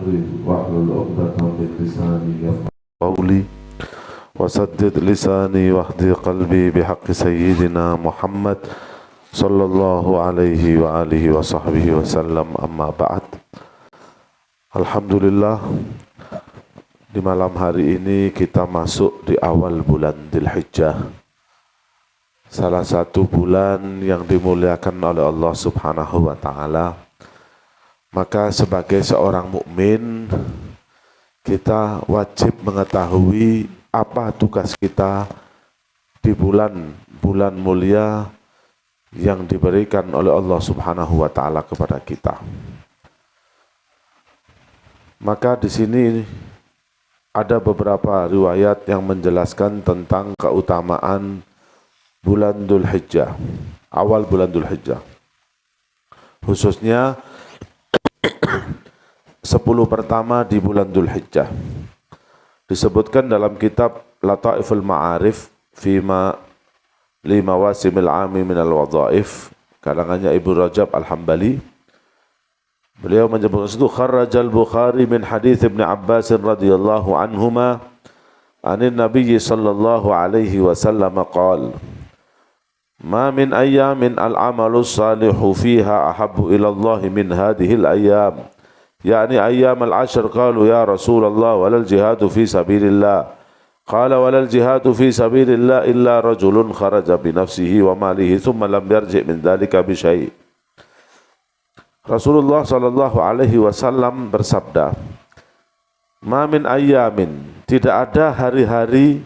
صدري واحلل عقدة من لساني يفقهوا قولي وسدد لساني واهد قلبي بحق سيدنا محمد صلى الله عليه وآله وصحبه وسلم. Amma ba'd. Alhamdulillah, di malam hari ini kita masuk di awal bulan Dzulhijjah, salah satu bulan yang dimuliakan oleh Allah Subhanahu wa taala. Maka sebagai seorang mukmin, kita wajib mengetahui apa tugas kita di bulan mulia yang diberikan oleh Allah Subhanahu wa taala kepada kita. Maka di sini ada beberapa riwayat yang menjelaskan tentang keutamaan bulan Dzulhijjah, awal bulan Dzulhijjah. Khususnya 10 pertama di bulan Dzulhijjah. Disebutkan dalam kitab Lataiful Ma'arif Fima Lima Wasimil Ami Minal Wadhaif, karangannya Ibnu Rajab Al-Hambali. Beliau menyebutkan itu kharrajal Bukhari min hadits Ibnu Abbas radhiyallahu anhuma anin Nabi sallallahu alaihi wasallam qala ma min ayyamin al-amalu salihu fiha ahabbu ila Allah min hadhihi al-ayyam, yani ayyam al-ashr. Qalu ya Rasulullah walal jihadu fi sabilillah. Qala walal jihadu fi sabilillah illa rajulun kharaja bi nafsihi wa malihi thumma lam yarji' min dhalika bi syai'. Rasulullah sallallahu alaihi wasallam bersabda, ma min ayyamin, tidak ada hari-hari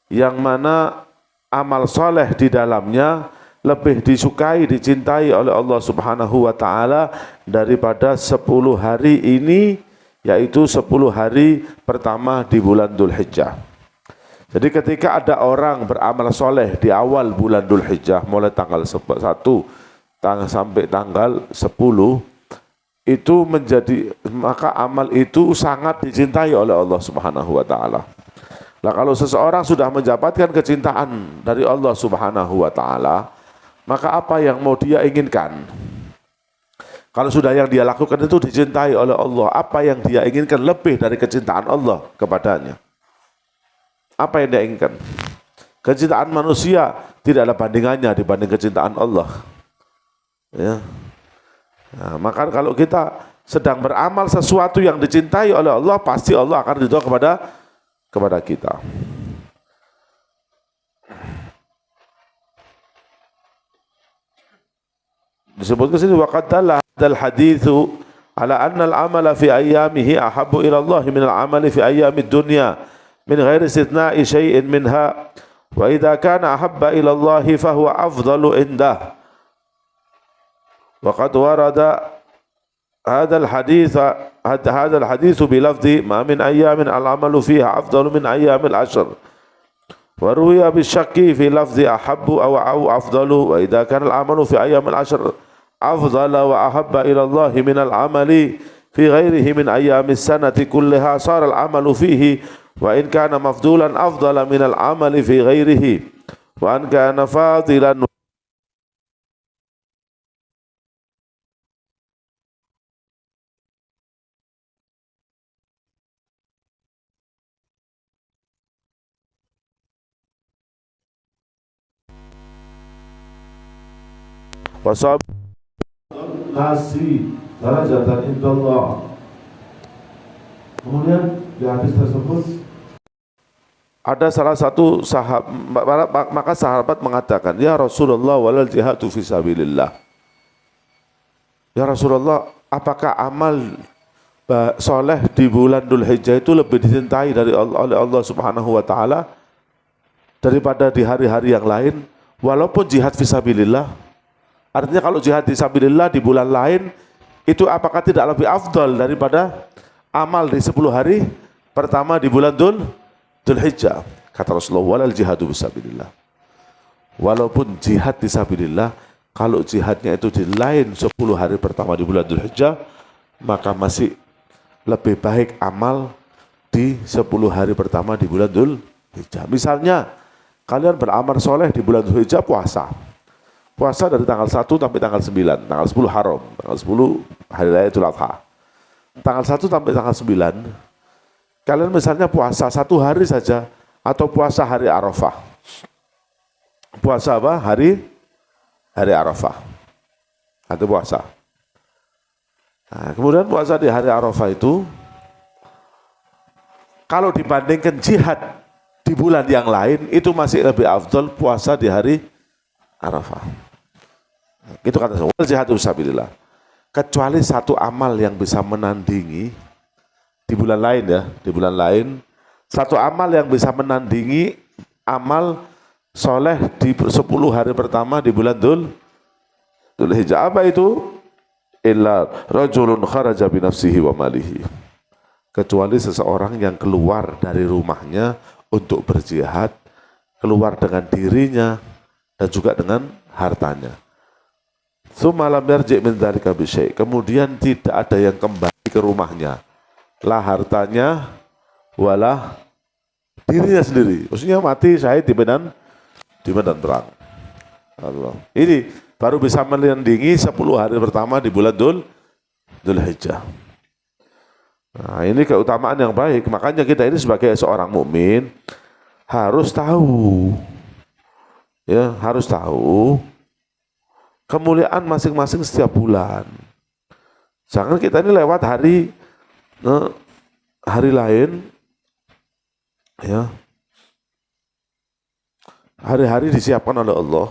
yang mana amal soleh di dalamnya lebih disukai, dicintai oleh Allah Subhanahu wa taala daripada 10 hari ini, yaitu 10 hari pertama di bulan Dzulhijjah. Jadi ketika ada orang beramal soleh di awal bulan Dzulhijjah, mulai tanggal 1 sampai tanggal 10, itu maka amal itu sangat dicintai oleh Allah Subhanahu wa taala. Nah, kalau seseorang sudah mendapatkan kecintaan dari Allah Subhanahu wa taala, maka apa yang mau dia inginkan? Kalau sudah yang dia lakukan itu dicintai oleh Allah, apa yang dia inginkan lebih dari kecintaan Allah kepadanya? Apa yang dia inginkan? Kecintaan manusia tidak ada bandingannya dibanding kecintaan Allah. Ya. Nah, maka kalau kita sedang beramal sesuatu yang dicintai oleh Allah, pasti Allah akan ridho kepada kita. Disebutkan sini waqad dalla hadzal haditsu ala anna al-amala fi ayyamihi ahabbu ila Allah min al-amali fi ayyamid dunya min ghairi istithna'i syai'in minha, wa idza kana ahabba ila Allah fa huwa afdalu indah. Waqad warada هذا الحديث بلفظ ما من أيام العمل فيها أفضل من أيام العشر، وروي بالشك في لفظ أحب أو أفضل، وإذا كان العمل في أيام العشر أفضل وأحب إلى الله من العمل في غيره من أيام السنة كلها صار العمل فيه وإن كان مفضولا أفضل من العمل في غيره، وأن كان فاضلا wasab nasi darajatan indallah. Kemudian di hadis tersebut ada salah satu sahabat, maka sahabat mengatakan, ya Rasulullah walal jihadu fi sabilillah. Ya Rasulullah, apakah amal soleh di bulan Dzulhijjah itu lebih dicintai oleh Allah Subhanahu wa taala daripada di hari-hari yang lain, walaupun jihad fi sabilillah? Artinya kalau jihad fi sabilillah di bulan lain itu apakah tidak lebih afdal daripada amal di 10 hari pertama di bulan Dzulhijjah? Kata Rasulullah, walal jihadu fi sabilillah. Walaupun jihad fi sabilillah, kalau jihadnya itu di lain 10 hari pertama di bulan Dzulhijjah, maka masih lebih baik amal di 10 hari pertama di bulan Dzulhijjah. Misalnya kalian beramal soleh di bulan Dzulhijjah, puasa dari tanggal 1 sampai tanggal 9, tanggal 10 haram, tanggal 10 hari raya Idul Adha. tanggal 1 sampai tanggal 9, kalian misalnya puasa 1 hari saja, atau puasa hari Arafah. Puasa apa? Hari Arafah. Atau puasa. Nah, kemudian puasa di hari Arafah itu, kalau dibandingkan jihad di bulan yang lain, itu masih lebih afdal puasa di hari Arafah. Itu kata saya, jihad fisabilillah. Kecuali satu amal yang bisa menandingi di bulan lain ya, di bulan lain, satu amal yang bisa menandingi amal soleh di 10 hari pertama di bulan Dzulhijjah. Apa itu? Illa rajulun kharaja bi nafsihi wa malihi. Kecuali seseorang yang keluar dari rumahnya untuk berjihad, keluar dengan dirinya dan juga dengan hartanya. Tsumma lam yarji' min dzalika bi syai'. Kemudian tidak ada yang kembali ke rumahnya. La hartanya wala dirinya sendiri. Maksudnya mati syahid di medan perang. Allah. Ini baru bisa menandingi 10 hari pertama di bulan Dzulhijjah. Nah, ini keutamaan yang baik. Makanya kita ini sebagai seorang mukmin harus tahu, ya, harus tahu kemuliaan masing-masing setiap bulan. Jangan kita ini lewat hari lain, ya, hari-hari disiapkan oleh Allah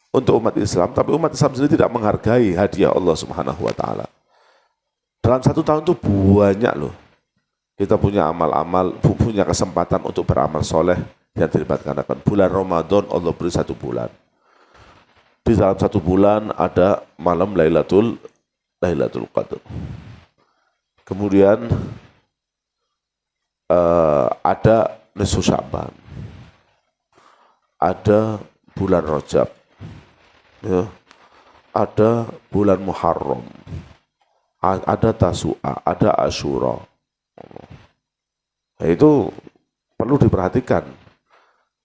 untuk umat Islam, tapi umat Islam sendiri tidak menghargai hadiah Allah Subhanahu wa Ta'ala. Dalam 1 tahun itu banyak loh. Kita punya amal-amal, punya kesempatan untuk beramal soleh yang dilibatkan. Bulan Ramadan Allah beri 1 bulan. Di dalam 1 bulan ada malam Lailatul Qadar. Kemudian ada nisfu Sya'ban. Ada bulan Rajab. Ya. Ada bulan Muharram. Ada Tasu'a, ada Asyura. Nah, itu perlu diperhatikan.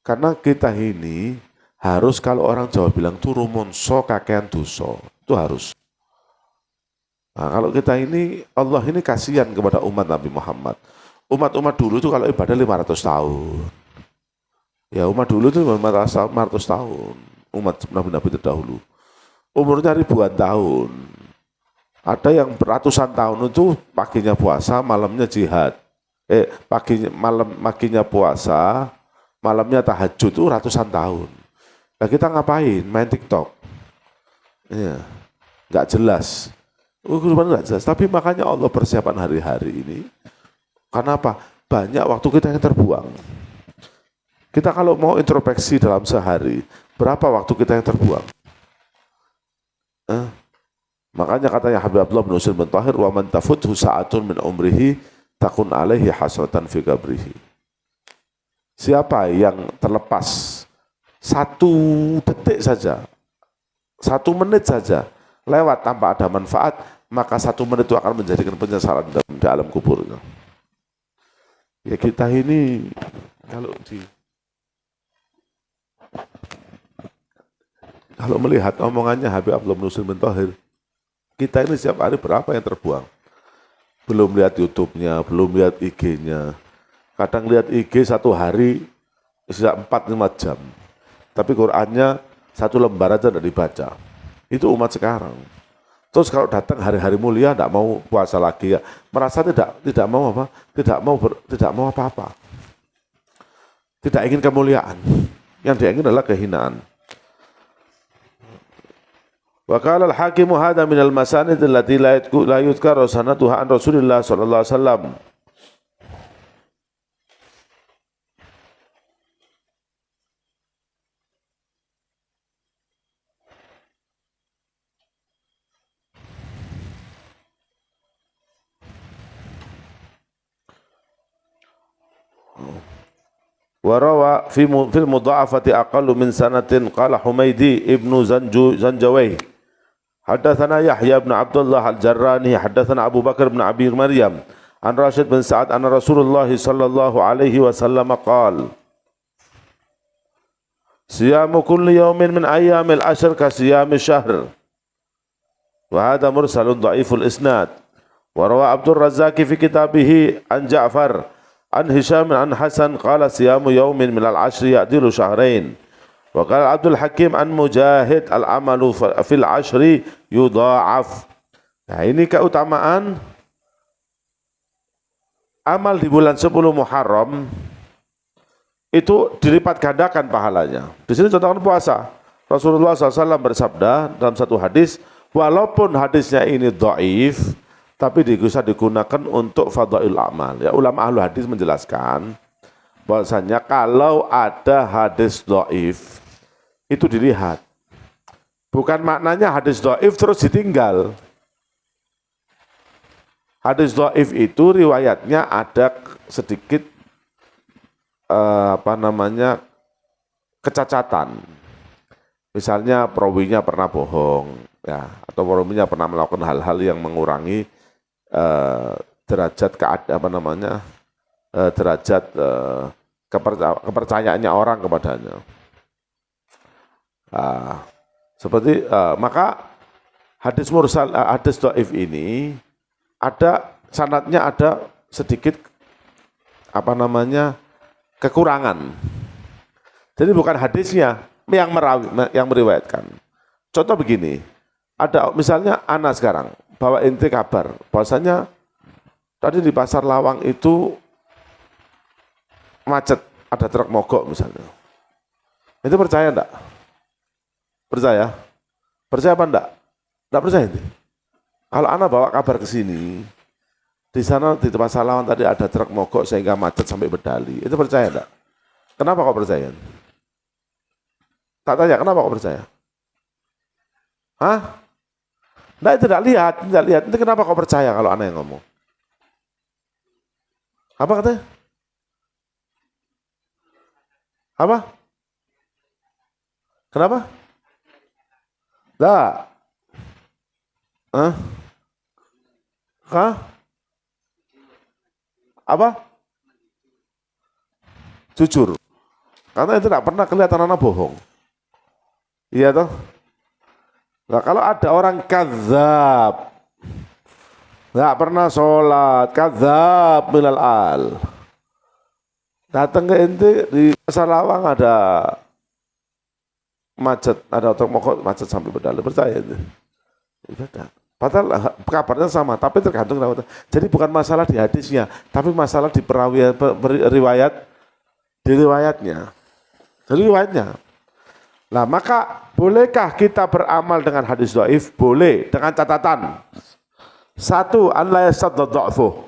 Karena kita ini harus, kalau orang Jawa bilang turu monso kakean dosa, itu harus. Nah, kalau kita ini, Allah ini kasihan kepada umat Nabi Muhammad. Umat-umat dulu itu kalau ibadah 500 tahun. Ya, umat dulu itu 500 tahun. Umat Nabi-Nabi terdahulu. Umurnya ribuan tahun. Ada yang ratusan tahun itu paginya puasa, malamnya jihad. Paginya puasa, malamnya tahajud, itu ratusan tahun. Nah, kita ngapain? Main TikTok. Ya, nggak jelas. Nggak jelas. Tapi makanya Allah persiapan hari-hari ini. Karena apa? Banyak waktu kita yang terbuang. Kita kalau mau introspeksi dalam sehari, berapa waktu kita yang terbuang? Makanya katanya Habib Abdullah bin Usaid bin Thahir, wa man tafuthu sa'atun min umrihi takun alaihi hasratan fi qabrihi. Siapa yang terlepas 1 detik saja, 1 menit saja lewat tanpa ada manfaat, maka 1 menit itu akan menjadikan penyesalan di alam kubur. Ya, kita ini kalau melihat omongannya Habib Abdullah bin Usaid bin Thahir, kita ini setiap hari berapa yang terbuang? Belum lihat YouTube-nya, belum lihat IG-nya. Kadang lihat IG 1 hari bisa 4-5 jam. Tapi Qur'annya 1 lembar aja tidak dibaca. Itu umat sekarang. Terus kalau datang hari-hari mulia tidak mau puasa lagi, ya, merasa tidak mau apa? Tidak mau apa-apa. Tidak ingin kemuliaan. Yang dia ingin adalah kehinaan. Wa qala al-hakimu hadha min al-masanid allati la yudhkaru sanatuha an Rasulillah sallallahu alaihi wasallam. Wa rawa fil mudha'afati aqallu min sanatin qala Humaydi ibnu Zanjawayh Haddatsana Yahya bin Abdullah Al-Jarrani haddatsana Abu Bakar bin Abi Maryam an Rashid bin Sa'ad anna Rasulullah sallallahu alaihi wasallam qala Siyamu kulli yawmin min ayyamil ashr ka siyami syahr. Wa hadha mursalun dha'iful isnad Wa rawa Abdur Razzaq fi kitabihi an Ja'far an Hisham an Hasan qala siyamu yaumin minal ashri ya'dilu syahrain. Wa qala Abdul Hakim an Mujahid al-amalu fil ashri yudha'af. Nah, ini keutamaan amal di bulan 10 Muharram itu dilipat gandakan pahalanya. Di sini contohkan puasa. Rasulullah SAW bersabda dalam satu hadis, walaupun hadisnya ini dhaif, tapi bisa digunakan untuk fadhail amal. Ya, ulama ahlu hadis menjelaskan bahwasanya kalau ada hadis dhaif itu dilihat. Bukan maknanya hadis dhaif terus ditinggal. Hadis dhaif itu riwayatnya ada sedikit kecacatan. Misalnya perawinya pernah bohong, ya, atau perawinya pernah melakukan hal-hal yang mengurangi derajat kepercayaannya orang kepadanya. Maka hadis mursal, hadis dhaif ini ada sanadnya ada sedikit kekurangan. Jadi bukan hadisnya yang meriwayatkan. Contoh begini, ada misalnya ana sekarang bawa inti kabar bahwasanya tadi di pasar Lawang itu macet, ada truk mogok misalnya. Itu percaya enggak? Percaya? Percaya apa enggak? Enggak percaya itu. Kalau ana bawa kabar ke sini, di sana di pasar Lawang tadi ada truk mogok sehingga macet sampai Bedali. Itu percaya enggak? Kenapa kok percaya? Tak tanya, kenapa kok percaya? Hah? Nah, itu tidak lihat. Itu kenapa kok percaya kalau anak yang ngomong? Apa katanya? Apa? Kenapa? Tidak. Hah? Hah? Apa? Jujur. Karena itu tidak pernah kelihatan anak bohong. Iya toh? Nah, kalau ada orang kadzab, nggak pernah sholat, kadzab minal al, datang ke inti di pasar Lawang ada macet, ada truk mogok macet sampai Bedali, percaya itu? Padahal kabarnya sama, tapi tergantung. Jadi bukan masalah di hadisnya, tapi masalah di riwayatnya. Jadi riwayatnya. Nah, maka bolehkah kita beramal dengan hadis dhaif? Boleh, dengan catatan. Satu, an la yasadda dha'fuh.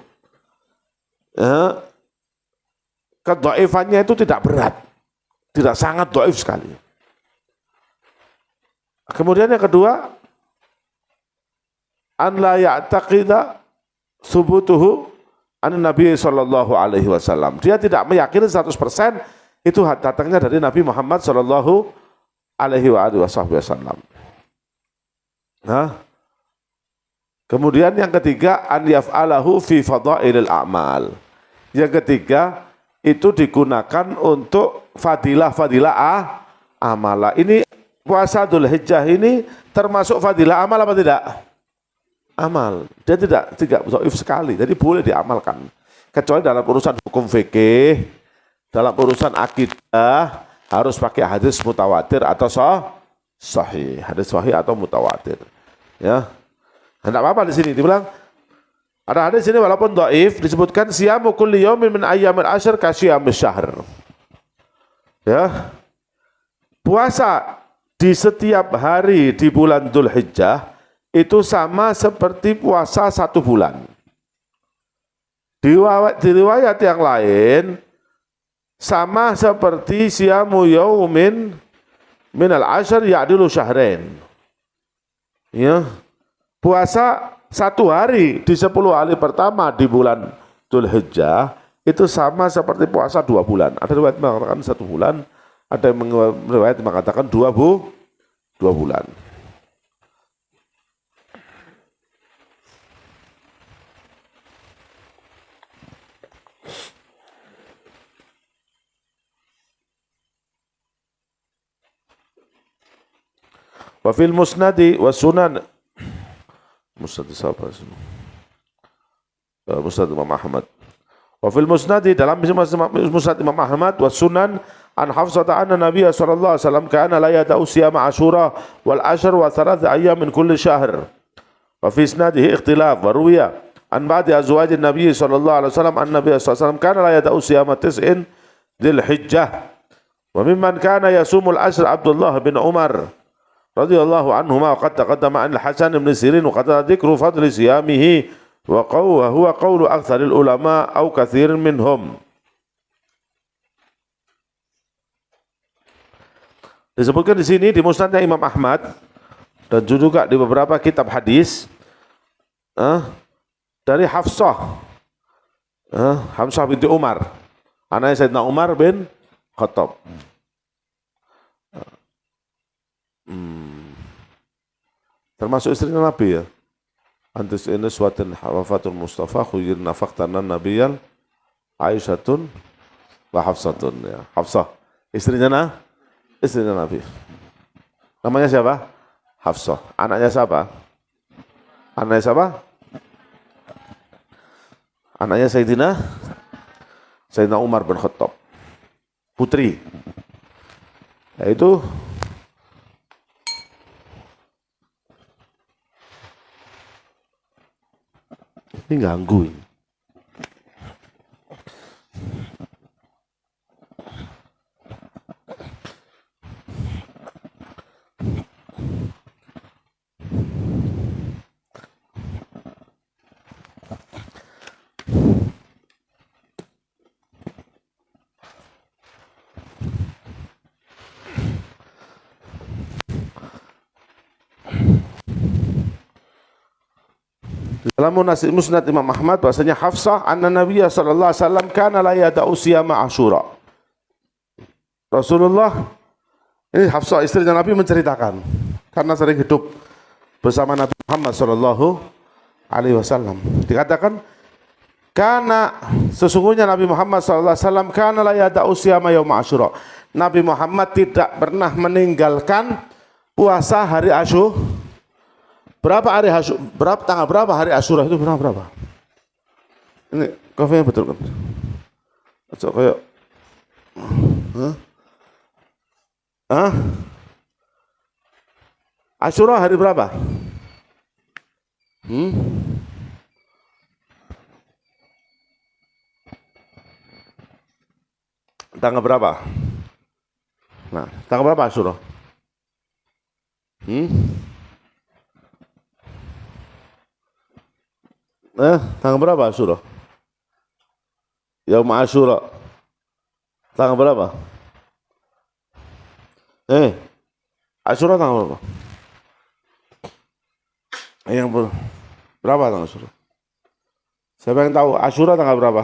Kedhaifannya itu tidak berat. Tidak sangat dhaif sekali. Kemudian yang kedua, an la ya'taqida subutuhu an Nabi sallallahu alaihi wasallam. Dia tidak meyakini 100% itu datangnya dari Nabi Muhammad sallallahu alaihi wasallam. Nah, kemudian yang ketiga, an yaf'alahu fi fadailil a'mal. Yang ketiga, itu digunakan untuk fadilah amala. Ini puasa Dzulhijjah ini termasuk fadilah amal apa tidak? Amal. Dia tidak dhaif sekali, jadi boleh diamalkan. Kecuali dalam urusan hukum fikih, dalam urusan akidah, harus pakai hadis mutawatir atau sahih, hadis sahih atau mutawatir. Ya, tidak apa-apa di sini dibilang ada hadis ini walaupun dhaif disebutkan siyamu kulli yaumin min ayyamil ashr ka siyamis syahr. Ya, puasa di setiap hari di bulan Dzulhijjah itu sama seperti puasa 1 bulan. Di riwayat yang lain sama seperti siyamu yaumin minal ashr ya'dilu syahrain. Ya. Puasa 1 hari di 10 hari pertama di bulan Dzulhijjah itu sama seperti puasa 2 bulan. Ada riwayat mengatakan 1 bulan, ada yang riwayat mengatakan 2 bulan. Wa fil musnadi wa sunan musnad siapa semua? Musnad Imam Ahmad. Wa fil musnad, dalam musnad Imam Ahmad wa sunan an Hafsah anna Nabiy sallallahu alaihi wasallam kana la yada'u siyama Asyura wal ashr wa thalath ayyam min kulli syahr. Wa fi isnadihi ikhtilaf wa ruwiya an ba'di azwajin Nabiy sallallahu alaihi wasallam an Nabiy sallallahu alaihi wasallam kana la yada'u siyama tis'in dzil hijjah. Wa mimman kana yasumul ashr Abdullah bin Umar radhiyallahu anhuma, wa qad taqaddama an al-Hasan bin Sirin wa qad dzikru fadli siyamihi wa huwa qawlu aktsaril ulama au katsirin minhum. Disebutkan di sini di musnadnya Imam Ahmad dan juga di beberapa kitab hadis dari Hafsah, Hafsah binti Umar, anaknya Sayyidina Umar bin Khattab. Termasuk istrinya Nabi ya. Antis ini suatin wafatul Mustafa khuyir nafaqtanan nabiyal Aisyatun wa Hafsatun ya. Hafsah istrinya Nabi. Namanya siapa? Hafsah. Anaknya siapa? Anaknya Sayyidina Umar bin Khattab. Putri. Yaitu ini ganggu ini. Dalam musnad Imam Ahmad bahasanya Hafsah anna Nabiy sallallahu alaihi wasallam kana la yada'u siyama Asyura. Rasulullah, ini Hafsah istrinya Nabi menceritakan karena sering hidup bersama Nabi Muhammad sallallahu alaihi wasallam. Dikatakan karena sesungguhnya Nabi Muhammad sallallahu alaihi wasallam kana la yada'u siyama yaum Asyura. Nabi Muhammad tidak pernah meninggalkan puasa hari Asyura. Tanggal berapa hari Asyura itu berapa? Ini kafenya betul kan? Atau kayak Asyura hari berapa? Tanggal berapa? Nah, tanggal berapa Asyura? Tanggal berapa Asyura? Yaum Asyura. Tanggal berapa? Asyura tanggal berapa? Berapa tanggal Asyura? Siapa yang tahu Asyura tanggal berapa?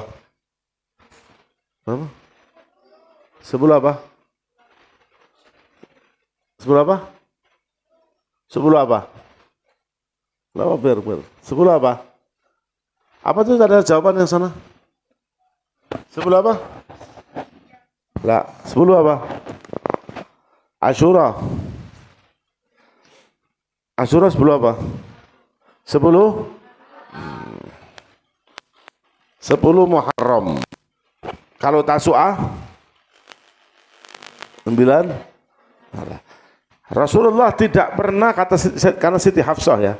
Berapa? Sebelum apa? Sebelum apa? Sebelum apa? Sebelum apa? Apa tuh ada jawaban yang sana? Sebelum apa? Lah, sebelum apa? Asyura. Asyura sebelum apa? 10 Muharram. Kalau Tasu'ah 9. Rasulullah tidak pernah, karena Siti Hafsah ya,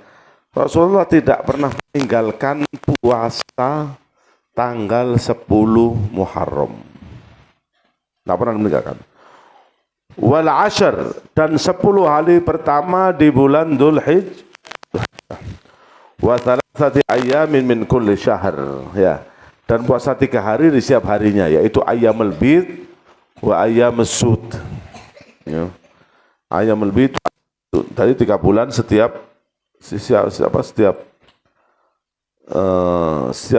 Rasulullah tidak pernah meninggalkan puasa tanggal 10 Muharram. Tidak pernah meninggalkan. Wal ashr, dan 10 hari pertama di bulan Dzulhijjah. Wa thalathati ayyamin min kulli syahr, ya. Dan puasa 3 hari di setiap harinya, yaitu ayyamul bid wa ayyamus sud. Ya. Ayyamul bid dari 3 bulan setiap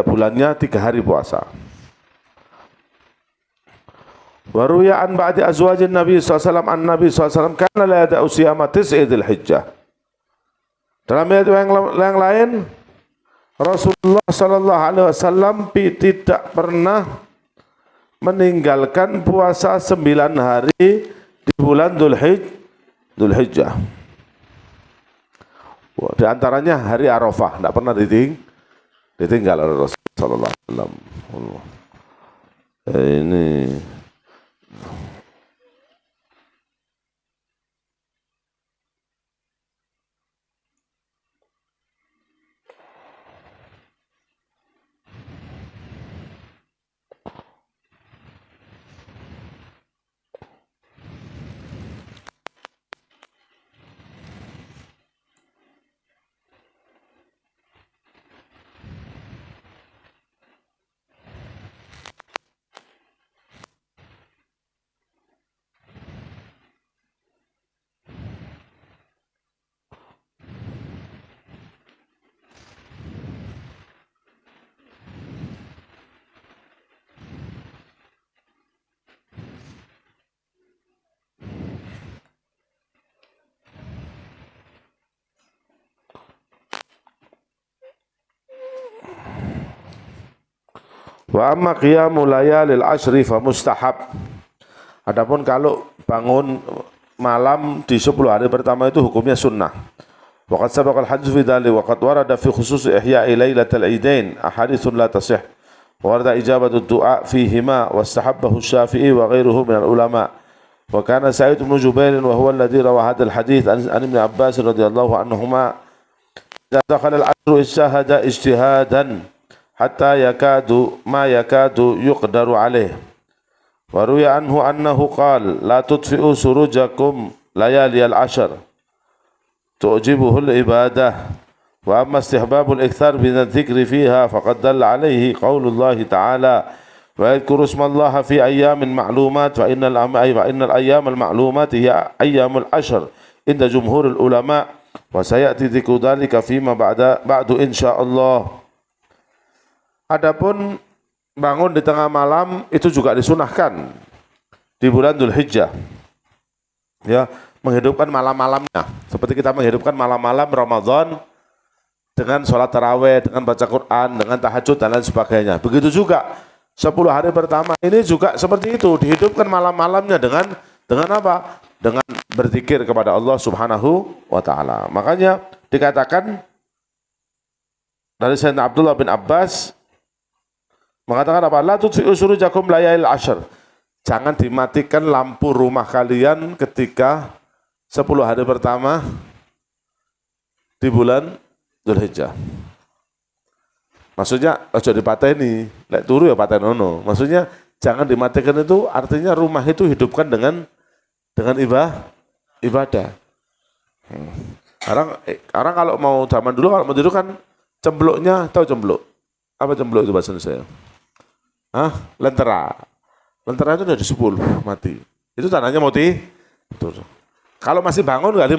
bulannya 3 hari puasa. Baru ya an ba'di azwajin Nabi SAW an Nabi SAW kana la yada'u siyama tis'idil hijjah. Dalam ayat yang lain Rasulullah sallallahu alaihi wasallam tidak pernah meninggalkan puasa 9 hari di bulan Dzulhijjah. Di antaranya hari Arafah, tidak pernah ditinggal oleh Rasulullah sallallahu alaihi wasallam. Ini wa amma qiyamul layalil ashri fa mustahab. Adapun kalau bangun malam di 10 hari pertama itu hukumnya sunnah. Wa qad sabaqa al-hadits fi dzalik wa qad warada fi khusus ihya'i lailatal idain ahaditsun la tasih. Wa warada ijabatu du'a fihima wastahabbahu Syafi'i wa ghairuhu min al-ulama. Wa kana Sa'id bin Jubair wa huwa alladhi rawa hadzal hadits an Ibn Abbas radhiyallahu anhuma idza dakhala al-ashru ijtahada ijtihadan hatta yakadu ma yakadu yuqdaru alaih. Wa ruya anhu annahu qala la tudfi'u surujakum layaliyal ashr tu'jibuhul ibadah wa amma istihbabul ikthar min adh-dhikri fiha faqad dalla alayhi qaulullahi ta'ala wa yadhkuru ismallaha fi ayyamin ma'lumat fa innal ayyamal ma'lumat hiya ayyamul ashr inda jumhuril ulama wa sayati dzikru dzalika fima ba'du insyaallah. Adapun bangun di tengah malam itu juga disunahkan di bulan Dzulhijjah. Ya, menghidupkan malam-malamnya. Seperti kita menghidupkan malam-malam Ramadan dengan sholat tarawih, dengan baca Quran, dengan tahajud dan lain sebagainya. Begitu juga 10 hari pertama ini juga seperti itu, dihidupkan malam-malamnya dengan apa? Dengan berzikir kepada Allah Subhanahu wa taala. Makanya dikatakan dari Sayyidina Abdullah bin Abbas mengatakan apa? La tudfi'u surujakum layalil ashr. Jangan dimatikan lampu rumah kalian ketika 10 hari pertama di bulan Dzulhijjah. Maksudnya ojo dipateni, lek turu ya patenono. Maksudnya jangan dimatikan itu artinya rumah itu hidupkan dengan ibadah. Orang kalau mau zaman dulu kalau mau tidur kan cembluknya, tahu cembluk? Apa cembluk itu bahasa Indonesia? Lentera. Lentera itu udah di 10 mati. Itu tandanya mau tidur. Kalau masih bangun nggak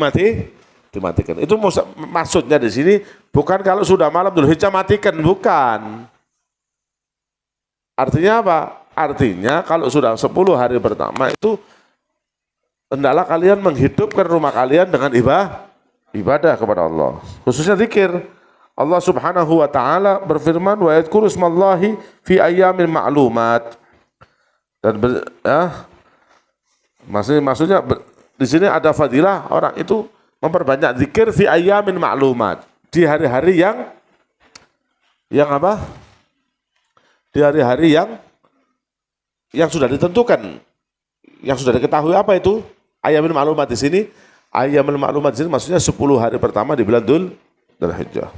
dimatikan. Itu maksudnya di sini bukan kalau sudah malam Dzulhijjah matikan, bukan. Artinya apa? Artinya kalau sudah 10 hari pertama itu hendaklah kalian menghidupkan rumah kalian dengan ibadah kepada Allah. Khususnya zikir. Allah Subhanahu wa taala berfirman wa yadhkuru ismallahi fi ayyamin ma'lumat. Dan maksudnya di sini ada fadilah orang itu memperbanyak zikir fi ayyamin ma'lumat, di hari-hari yang apa? Di hari-hari yang sudah ditentukan, yang sudah diketahui. Apa itu? Ayyamin ma'lumat di sini, ayyamin ma'lumat di sini maksudnya 10 hari pertama di bulan Dzulhijjah.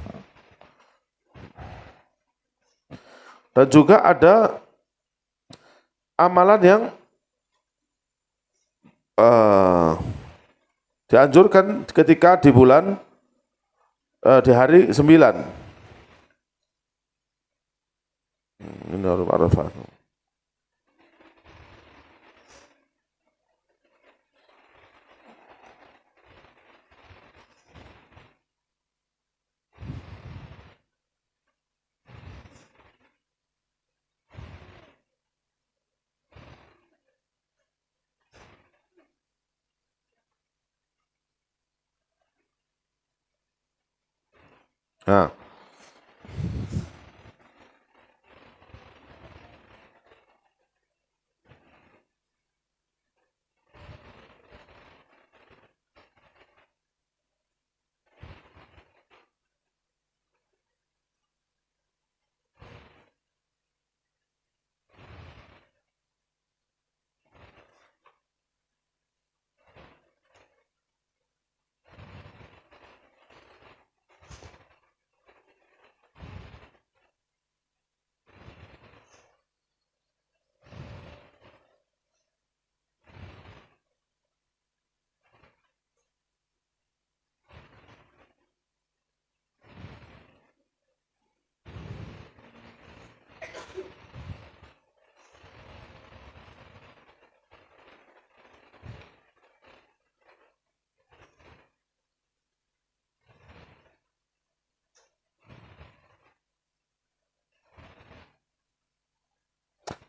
Dan juga ada amalan yang dianjurkan ketika di bulan di hari 9. Ini Arafah. Nah,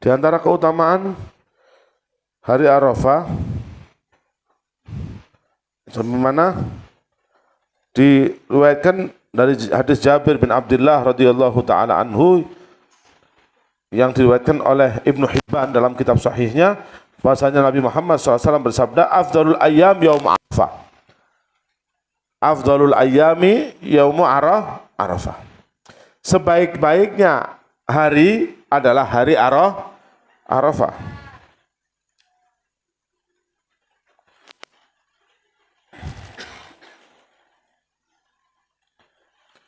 Di antara keutamaan hari Arafah, sebagaimana diriwayatkan dari hadis Jabir bin Abdullah radhiyallahu taala anhu yang diriwayatkan oleh Ibnu Hibban dalam kitab sahihnya, bahwasanya Nabi Muhammad SAW bersabda, afdalul ayyam yaum Arafah. Afdalul ayyami yaumu Arafah. Sebaik-baiknya hari adalah hari Arafah.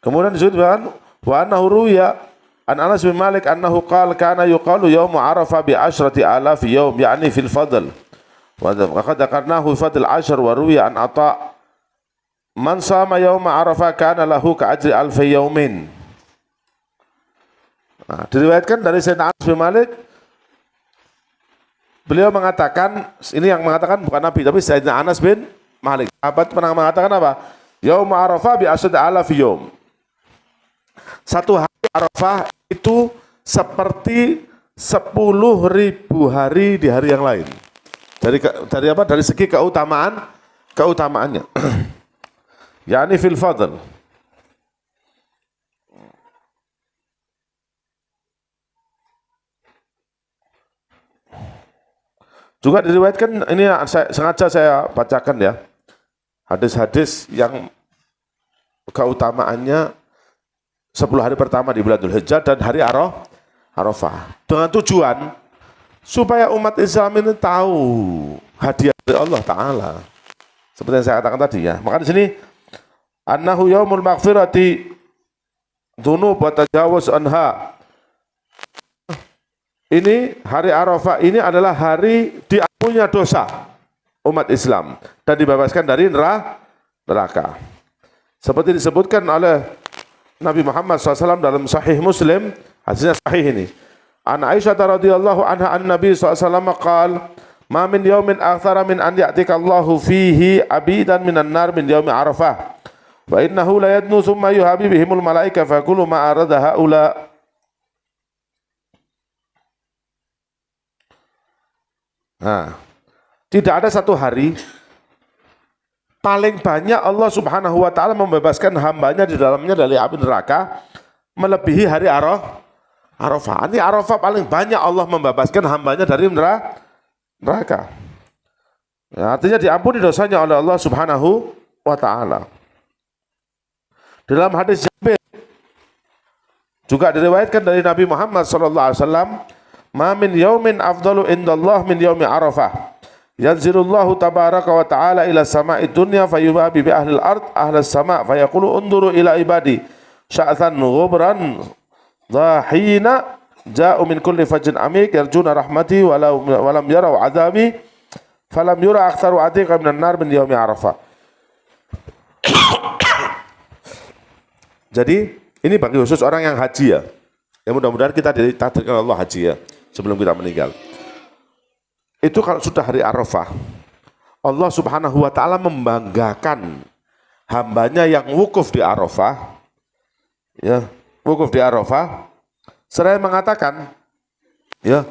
Kemudian disebutkan wa annahu ruya an Anas bin Malik annahu qala kana yuqalu yaumu Arafah bi asyrati alaf yaum, yakni fil fadl. Wa qad dzakarnahu fadl ashr wa ruya an Ata man sama yauma Arafah kana lahu ka ajri alfi yaumin. Nah, diriwayatkan dari Sayyidina Anas bin Malik, beliau mengatakan, ini yang mengatakan bukan Nabi tapi Sayyidina Anas bin Malik. Sahabat pernah mengatakan apa? Yauma Arafah bi asyrati alaf yaum. Satu hari Arafah itu seperti 10.000 hari di hari yang lain. Dari apa? Dari segi keutamaannya. yakni fil fadl. Juga diriwayatkan, ini sengaja saya bacakan ya, hadis-hadis yang keutamaannya 10 hari pertama di bulan Dzulhijjah dan hari Arafah, dengan tujuan supaya umat Islam ini tahu hadiah dari Allah Ta'ala, seperti yang saya katakan tadi ya. Maka di sini annahu yaumul maghfirati dzunub wa tajawuz anha. Ini hari Arafah ini adalah hari diampunnya dosa umat Islam dan dibebaskan dari neraka. Seperti disebutkan oleh Nabi Muhammad SAW dalam Sahih Muslim, hadisnya sahih ini. An Aisyah radhiyallahu anha an Nabi SAW qala ma min yaumin aktsara min an ya'tika Allahu fihi abidan minan nar min yaumi Arafah. Wa innahu la yadnu thumma yuhabi bihimul malaika fa kullu ma arada haula. Nah, tidak ada satu hari paling banyak Allah Subhanahu wa taala membebaskan hambanya di dalamnya dari api neraka melebihi hari Arafah. Ini Arafah paling banyak Allah membebaskan hambanya dari neraka. Ya, artinya diampuni dosanya oleh Allah Subhanahu wa taala. Dalam hadis Jabir juga diriwayatkan dari Nabi Muhammad sallallahu alaihi wasallam, "Ma min yaumin afdalu indallah min yaumi Arafah. Yanzilullahu tabaraka wa ta'ala ila sama'i dunya fayubabi bi ahlil ard ahlas sama' fayaqulu unduru ila ibadi sya'than ghubran dhahina ja'u min kulli fajrin amik yarjuna rahmati walam yarau adhabi falam yura aktsaru atiqa minan nar min yaumi Arafah." Jadi ini bagi khusus orang yang haji ya. Ya mudah-mudahan kita ditakdirkan Allah haji ya sebelum kita meninggal. Itu kalau sudah hari Arafah, Allah Subhanahu wa taala membanggakan hambanya yang wukuf di Arafah. Ya, wukuf di Arafah. Seraya mengatakan, ya,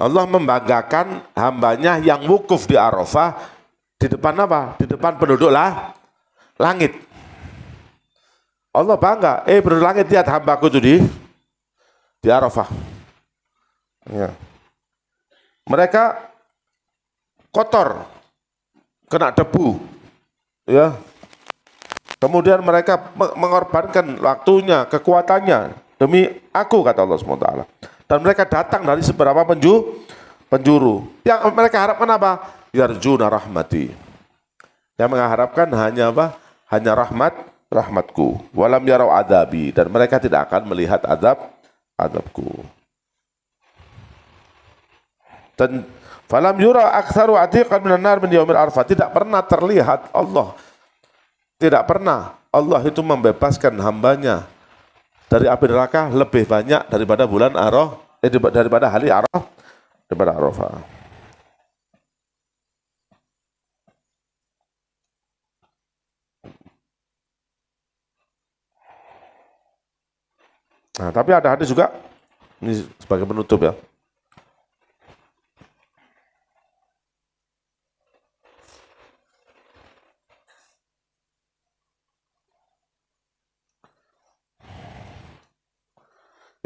Allah membanggakan hambanya yang wukuf di Arafah di depan apa? Di depan penduduk langit. Allah bangga, penduduk langit, lihat hambaku itu di Arafah. Ya. Mereka kotor, kena debu, ya. Kemudian mereka mengorbankan waktunya, kekuatannya demi aku, kata Allah SWT. Dan mereka datang dari seberapa penjuru. Yang mereka harapkan apa? Yarjuna rahmati. Yang mengharapkan hanya apa? Hanya rahmatku. Walam yarau adabi, dan mereka tidak akan melihat adabku. Dan falam yura aktsaru atiqan minan nar min yaumil Arafah. Tidak pernah terlihat Allah. Tidak pernah Allah itu membebaskan hambanya dari api neraka lebih banyak daripada bulan daripada hari Arafah. Nah, tapi ada hadis juga Ini sebagai penutup ya.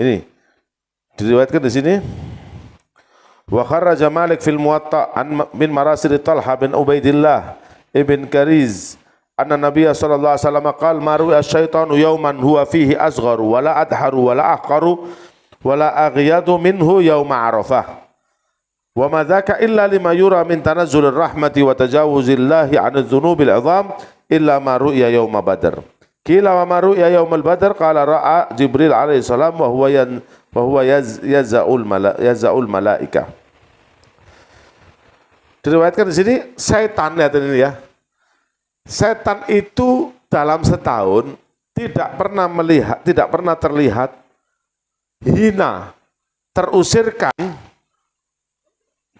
Ini diriwayatkan di sini. Wa kharraja Malik fil Muwatta min marasil Talha bin Ubaidillah ibn Kariz anna Nabiy sallallahu alaihi wasallam qala ma ru'a asy-syaitanu yawman huwa fihi asgharu wala adharu wala ahqaru wala aghyadu minhu yawma Arafah. Wa ma dzaka illa lima yura min tanazzulir rahmati wa tajawuzillahi 'anil dzunubil 'idham illa ma ru'ya yawma Badr. Qila wa ma ru'ya yaumal Badr qala ra'a Jibril alaihi salam wa huwa yaz'ul malaikah. Diriwayatkan di sini setan, lihat ini ya. Setan itu dalam setahun tidak pernah terlihat hina, terusirkan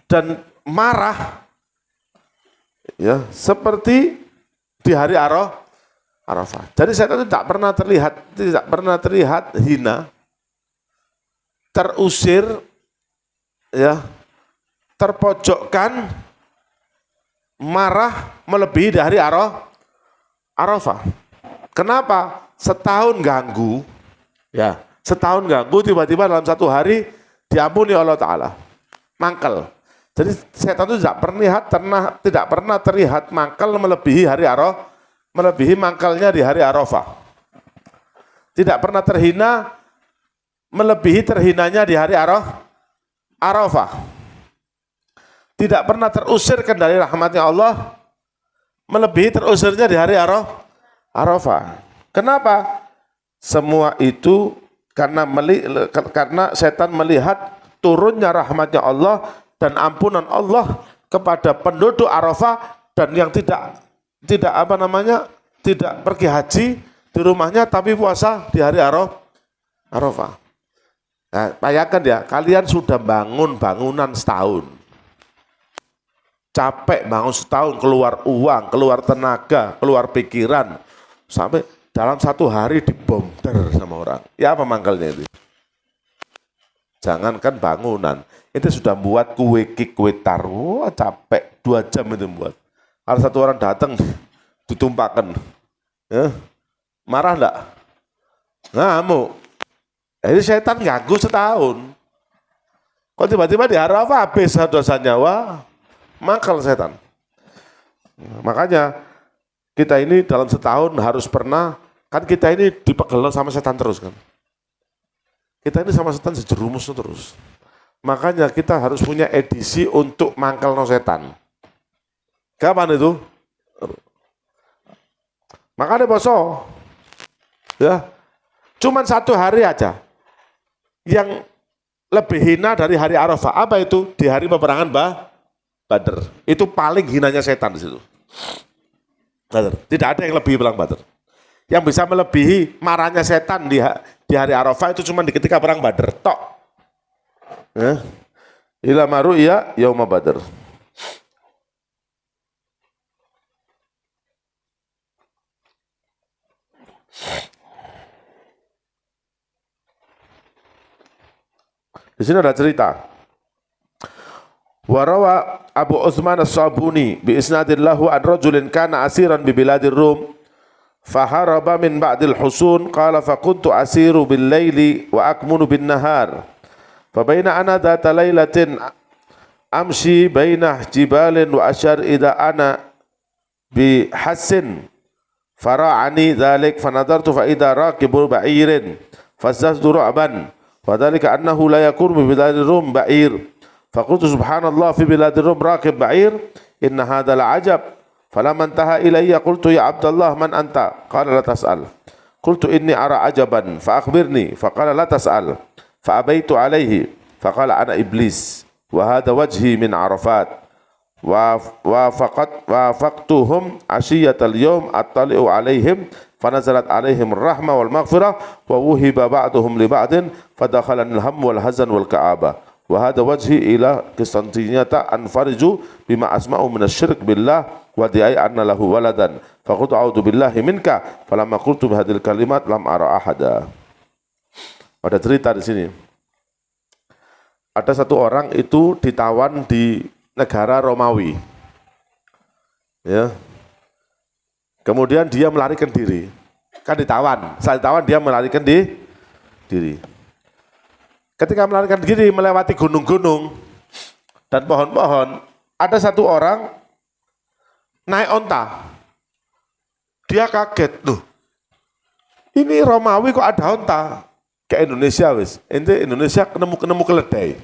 dan marah ya seperti di hari Arafah. Jadi setan itu tidak pernah terlihat hina, terusir, ya, terpojokkan, marah melebihi dari Arafah. Kenapa? Setahun ganggu, ya, setahun ganggu tiba-tiba dalam satu hari diampuni Allah Taala, mangkel. Jadi setan itu tidak pernah terlihat mangkel melebihi mangkalnya di hari Arafah. Tidak pernah terhina melebihi terhinanya di hari Arafah. Tidak pernah terusirkan dari rahmatnya Allah melebihi terusirnya di hari Arafah. Kenapa? Semua itu karena setan melihat turunnya rahmatnya Allah dan ampunan Allah kepada penduduk Arafah dan yang tidak pergi haji di rumahnya tapi puasa di hari Arafah. Nah, bayangkan ya, kalian sudah bangun bangunan setahun, capek bangun setahun, keluar uang, keluar tenaga, keluar pikiran, sampai dalam satu hari dibomber sama orang. Ya apa mangkalnya itu? Jangankan bangunan, itu sudah buat kue tar, wah capek 2 jam itu buat. Kalau satu orang datang ditumpahkan, ya, marah enggak? Ngamuk. Jadi setan ganggu setahun. Kok tiba-tiba di Arafah habis dosanya, wah, mangkal setan. Makanya kita ini dalam setahun harus pernah, kan kita ini dipegel sama setan terus kan. Kita ini sama setan sejerumus terus. Makanya kita harus punya edisi untuk mangkal no setan. Kapan itu? Makanya poso, ya, cuman 1 hari aja yang lebih hina dari hari Arafah. Apa itu? Di hari peperangan Badr. Itu paling hinanya setan di situ. Badr. Tidak ada yang lebih bilang Badr. Yang bisa melebihi marahnya setan di hari Arafah itu cuma di ketika perang Badr. Tok. Ya. Ila maru ya yauma Badr. Di sini ada cerita. Warawa Abu Utsman As-Sabuni bi isnadillahu an rajulin kana asiran bi biladir Rum faharaba min ba'dil husun qala fa kuntu asiru bil laili wa akmunu bin nahar fa baina ana dhata lailatin amshi baina jibalin wa ashar idha ana bi hassin fara'ani dhalik fa nadartu fa idha raqibu ba'irin fazazdu ru'ban وذلك أنه لا يكون ببلاد الروم بعير فقلت سبحان الله في بلاد الروم راكب بعير إن هذا لعجب فلما انتهى إلي قلت يا عبد الله من أنت قال لا تسأل قلت إني أرى عجبا فأخبرني فقال لا تسأل فأبيت عليه فقال أنا إبليس وهذا وجهي من عرفات وافقتهم عشية اليوم أطلع عليهم فنزلت عليهم الرحمة والمغفرة ووهب بعضهم لبعض فدخلني الهم والحزن والكآبة وهذا وجهي إلى قسطنطينية أنفرج بما أسمع من الشرك بالله ودعي أن له ولدا فقلت أعوذ بالله منك فلما قلت بهذه الكلمات لم أرى أحدا. Ada cerita di sini. ada satu orang itu ditawan di negara Romawi. Ya. Kemudian dia melarikan diri. Kan ditawan. Saat ditawan dia melarikan diri. Ketika melarikan diri melewati gunung-gunung dan pohon-pohon, ada satu orang naik onta. Dia kaget, loh. Ini Romawi kok ada onta? Ke Indonesia wis. Ente Indonesia nemu keledai.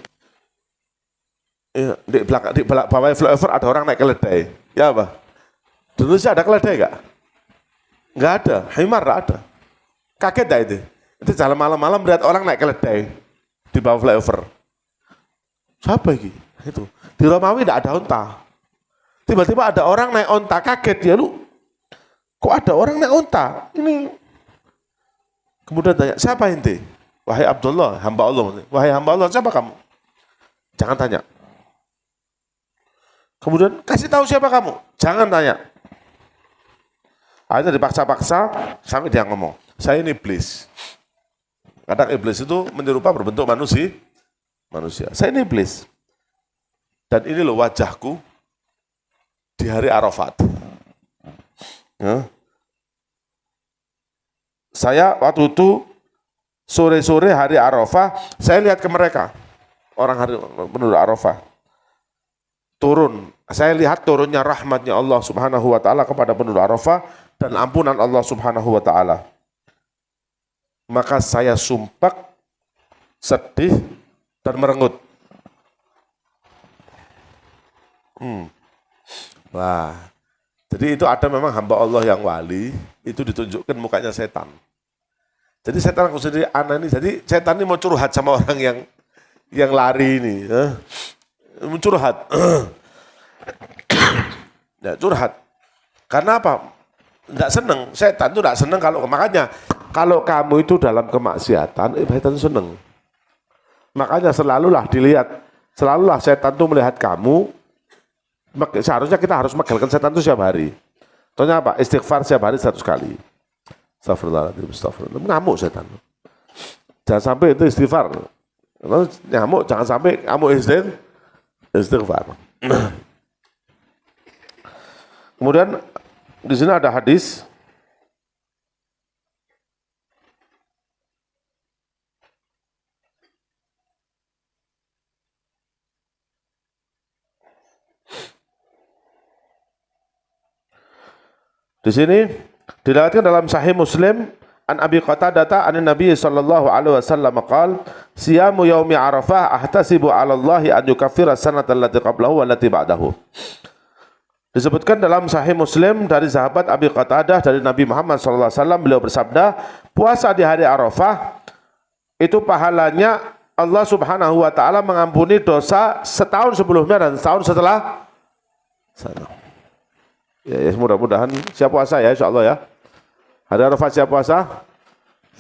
Ya, di bawah flyover ada orang naik keledai. Ya apa? Di Indonesia ada keledai enggak? Enggak ada, himar enggak ada. Kaget dah itu. Itu jalan malam-malam melihat orang naik keledai di bawah flyover. Siapa ini? Itu. Di Romawi enggak ada onta. Tiba-tiba ada orang naik onta, kaget dia, lu. Kok ada orang naik onta? Ini. Kemudian tanya, siapa ente? Wahai Abdullah, hamba Allah. Wahai hamba Allah, siapa kamu? Jangan tanya. Kemudian kasih tahu siapa kamu? Jangan tanya. Akhirnya dipaksa-paksa sampai dia ngomong, saya ini iblis. Kadang iblis itu menyerupa berbentuk manusia. Saya ini iblis. Dan ini loh wajahku di hari Arafat. Ya. Saya waktu itu sore-sore hari Arafah, saya lihat ke mereka, orang hari penduduk Arafah. Turun, saya lihat turunnya rahmatnya Allah subhanahu wa ta'ala kepada penduduk Arafah dan ampunan Allah subhanahu wa ta'ala. Maka saya sumpah, sedih, dan merengut. Wah, jadi itu ada memang hamba Allah yang wali, itu ditunjukkan mukanya setan. Jadi setan aku sendiri aneh ini, jadi setan ini mau curhat sama orang yang lari ini. Mau curhat. Ya, curhat. Karena apa? Enggak seneng, setan itu enggak seneng makanya kalau kamu itu dalam kemaksiatan, setan itu seneng. Makanya selalulah setan itu melihat kamu, seharusnya kita harus megalkan setan itu setiap hari. Contohnya apa? Istighfar setiap hari 100 kali. Astagfirullah. Ngamuk setan. Jangan sampai itu istighfar. Ngamuk, jangan sampai ngamuk istighfar. Kemudian di sini ada hadis di sini diriwayatkan dalam Sahih Muslim an Abi Qatadah an Nabi sallallahu alaihi wasallam qaal siyamu yaumi Arafah ahtasibu 'ala Allah an yukaffira sanata allati qablahu wallati ba'dahu. Disebutkan dalam Sahih Muslim dari sahabat Abi Qatadah dari Nabi Muhammad sallallahu alaihi wasallam, beliau bersabda, puasa di hari Arafah itu pahalanya Allah Subhanahu wa taala mengampuni dosa setahun sebelumnya dan setahun setelah sana. Ya, mudah-mudahan siap puasa ya insyaallah ya. Hari Arafah siap puasa?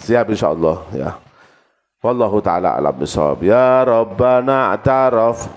Siap insyaallah ya. Wallahu taala alam bisawab. Ya Rabbana ataraf